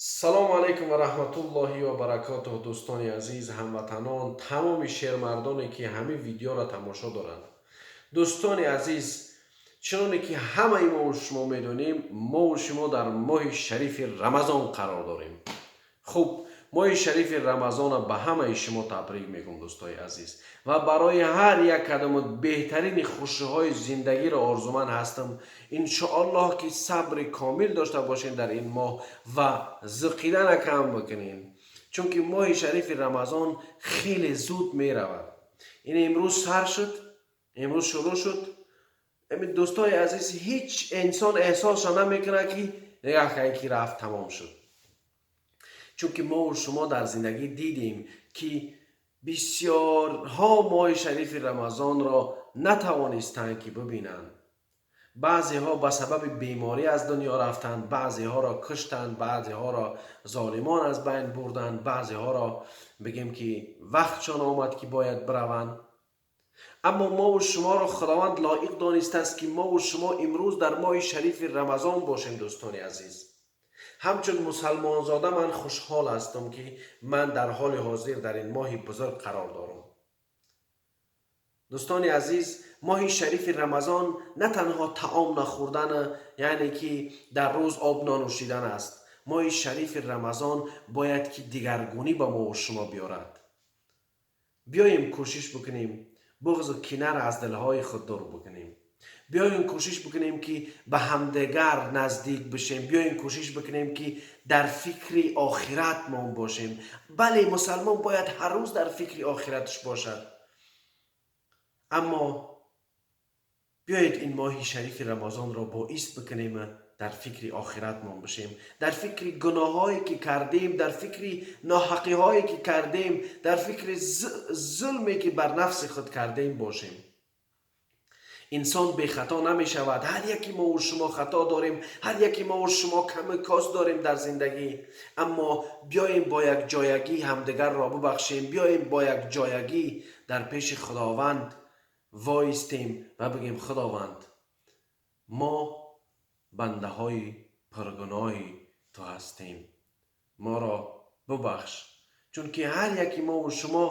салому алайкум ва раҳматуллоҳи ва баракотуҳ. дӯстони азиз, ҳамватанон, тамоми шермардоне ки ҳамин видеоро тамошо доранд. дӯстони азиз, чуноне ки ҳамаи мову шумо медонем, мову шумо дар моҳи шарифи рамазон қарор дорем. хуб, моҳи шарифи рамазона ба ҳамаи шумо табрик мегӯям дӯстони азиз, ва барои ҳар як қадамо беҳтарини хушиҳои зиндагиро орзуманд ҳастам. иншоаллоҳ ки сабри комил дошта бошед дар ин моҳ ва зиқида накам бикунед, чунки моҳи шарифи рамазон хеле зуд меравад. ин имрӯз сар шуд, имрӯз шурӯъ шуд. дӯстони азиз, ҳеҷ инсон эҳсосша намекунад ки ки рафт, тамом шуд. чунки мову шумо дар зиндагӣ дидем ки бисёрҳо моҳи шарифи рамазонро натавонистанд ки бибинанд. баъзеҳо ба сабаби беморӣ аз дунё рафтанд, баъзеҳоро куштанд, баъзеҳоро золимон аз байн бурданд, баъзеҳоро бигем ки вақтшон омад ки бояд бираванд. аммо мову шуморо худованд лоиқ донистааст ки мову шумо имрӯз дар моҳи шарифи рамазон бошем. дӯстони азиз, ҳамчун мусалмонзода ман хушҳол ҳастам ки ман дар ҳоли ҳозир дар ин моҳи бузург қарор дорам. дӯстони азиз, моҳи шарифи рамазон на танҳо таом нахӯрдан, яъне ки дар рӯз об нонӯшидан аст. моҳи шарифи рамазон бояд ки дигаргунӣ ба мову шумо биёрад. биёем кӯшиш бикунем буғзу кинара аз дилҳои худ дур бикунем. биёем кӯшиш бикунем ки ба ҳамдигар наздик бишем. биёем кӯшиш бикунем ки дар фикри охиратмон бошем. бале, мусалмон бояд ҳар рӯз дар фикри охиратш бошад. аммо биёед ин моҳи шарифи рамазонро боис бикунем дар фикри охиратмон бошем, дар фикри гуноҳҳое ки кардем, дар фикри ноҳақиҳое ки кардем, дар фикри зулме ки бар нафси худ кардем бошем. инсон бехато намешавад. ҳар яки мову шумо хато дорем, ҳар яки мову шумо ками кос дорем дар зиндагӣ. аммо биёем бо якҷоягӣ ҳамдигарро бибахшем. биёем бо якҷоягӣ дар пеши худованд воистем ва бигем: худованд, мо бандаҳои пургуноҳи ту ҳастем, моро бибахш. чунки ҳар яки мову шумо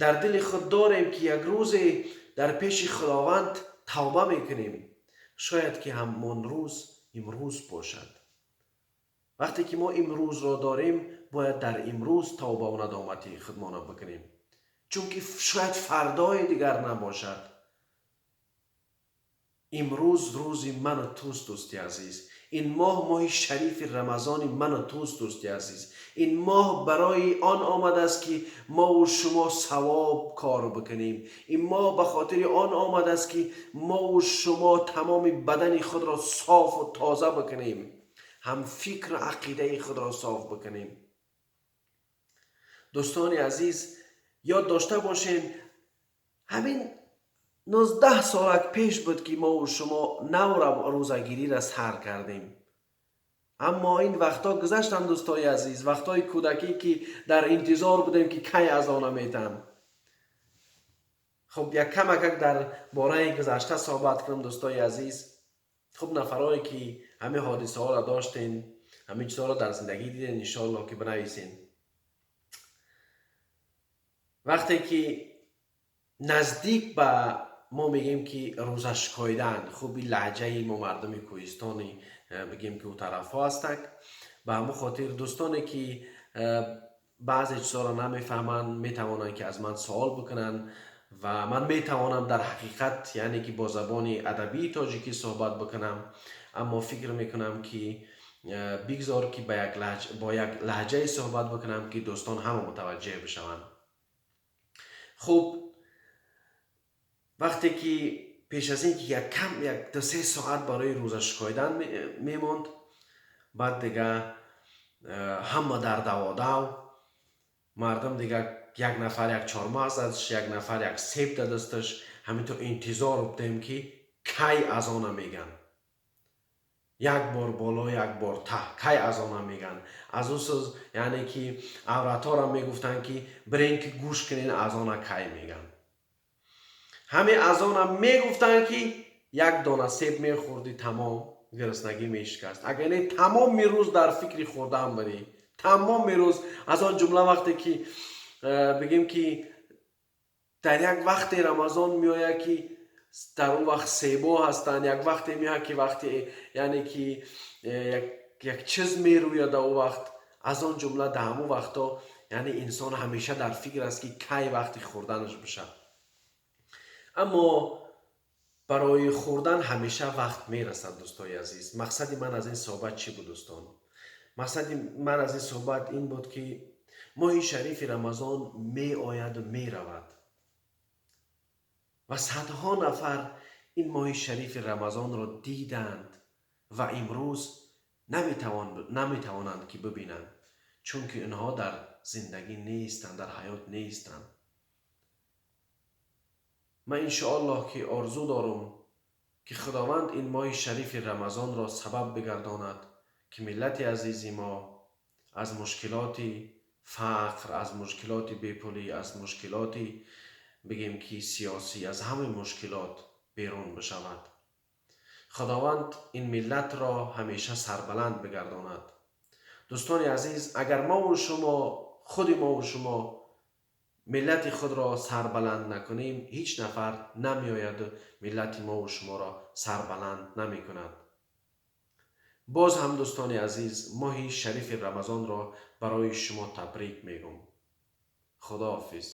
дар дили худ дорем ки як рӯзе дар пеши худованд тавба мекунем. шояд ки ҳамон рӯз имрӯз бошад. вақте ки мо имрӯзро дорем, бояд дар имрӯз тавба ва надомати худмона бикунем, чунки шояд фардои дигар набошад. имрӯз рӯзи ману туст, дӯсти азиз. ин моҳ моҳи шарифи рамазони ману туст, дӯсти азиз. ин моҳ барои он омадааст ки мову шумо савоб кор бикунем. ин моҳ ба хотири он омадааст ки мову шумо тамоми бадани худро софу тоза бикунем. ҳам фикру ақидаи худро соф бикунем. дӯстони азиз, ёд дошта бошем, ҳамин 19 солак пеш буд ки мо шумо навра рӯзагириро сар кардем. аммо ин вақтҳо гузаштанд, дӯстони азиз. вақтҳои кӯдакӣ ки дар интизор будем ки кай азона метам. хуб, як камакак дар бораи гузашта суҳбат кунам, дӯстони азиз. хуб, нафарое ки ҳамин ҳодисаҳоро доштен, ҳамин чизҳоро дар зиндагӣ диден, иншоаллоҳ ки бинависен. вақте ки наздик ба мо мегем ки рӯза шикоидан, хуб, ин лаҳҷаи мо мардуми кӯҳистони бигем ки ӯ тарафҳо ҳастак. ба ҳамон хотир дӯстоне ки баъзе чизҳоро намефаҳманд, метавонанд ки аз ман суол бикунанд ва ман метавонам дар ҳақиқат, яъне ки бо забони адабии тоҷикӣ суҳбат бикунам. аммо фикр мекунам ки бигзор ки бо як лаҳҷае суҳбат бикунам ки дӯстон ҳама мутаваҷҷеҳ бишаванд. хуб, вақте ки пеш аз ин ки як 2-3 соат барои рӯза шикоидан мемонд, баъд дига ҳама дар даводав, мардум дига як нафар як чормағз дасташ, як нафар як себ дар дасташ, ҳаминтор интизор будем ки кай азона меган. як бор боло, як бор таҳ, кай азона меган. аз ӯ сӯз, яъне ки авратҳоро мегуфтанд ки бирен ки гӯш кунен азона кай меган. ҳамин азона мегуфтанд ки як дона себ мехӯрди тамом. گرسنگی میشکست. اگر نه تمام روز در فکر خوردن بری، تمام روز از آن جمله وقتی که بگیم که در یک وقت رمضان میآید که در اون وقت سیبو هستند، یک وقت میآید که وقتی یعنی که یک چیز میروید در اون وقت، از آن جمله در همون وقتا یعنی انسان همیشه در فکر است که کی وقتی خوردنش بشه. اما برای خوردن همیشه وقت میرسد دوستای عزیز. مقصد من از این صحبت چی بود دوستان؟ مقصد من از این صحبت این بود که ماه شریف رمضان می آید و می رود و صدها نفر این ماه شریف رمضان را دیدند و امروز نمیتوانند که ببینند، چون که اینها در زندگی نیستند، در حیات نیستند. من انشاءالله که آرزو دارم که خداوند این ماه شریف رمضان را سبب بگرداند که ملت عزیز ما از مشکلات فقر، از مشکلات بیپولی، از مشکلات بگیم که سیاسی، از همه مشکلات بیرون بشود. خداوند این ملت را همیشه سربلند بگرداند. دوستان عزیز، اگر ما و شما، خود ما و شما ملت خود را سربلند نکنیم، هیچ نفر نمی آید ملت ما و شما را سربلند نمی کند. باز هم دوستان عزیز، ماه شریف رمضان را برای شما تبریک میگم. خداحافظ.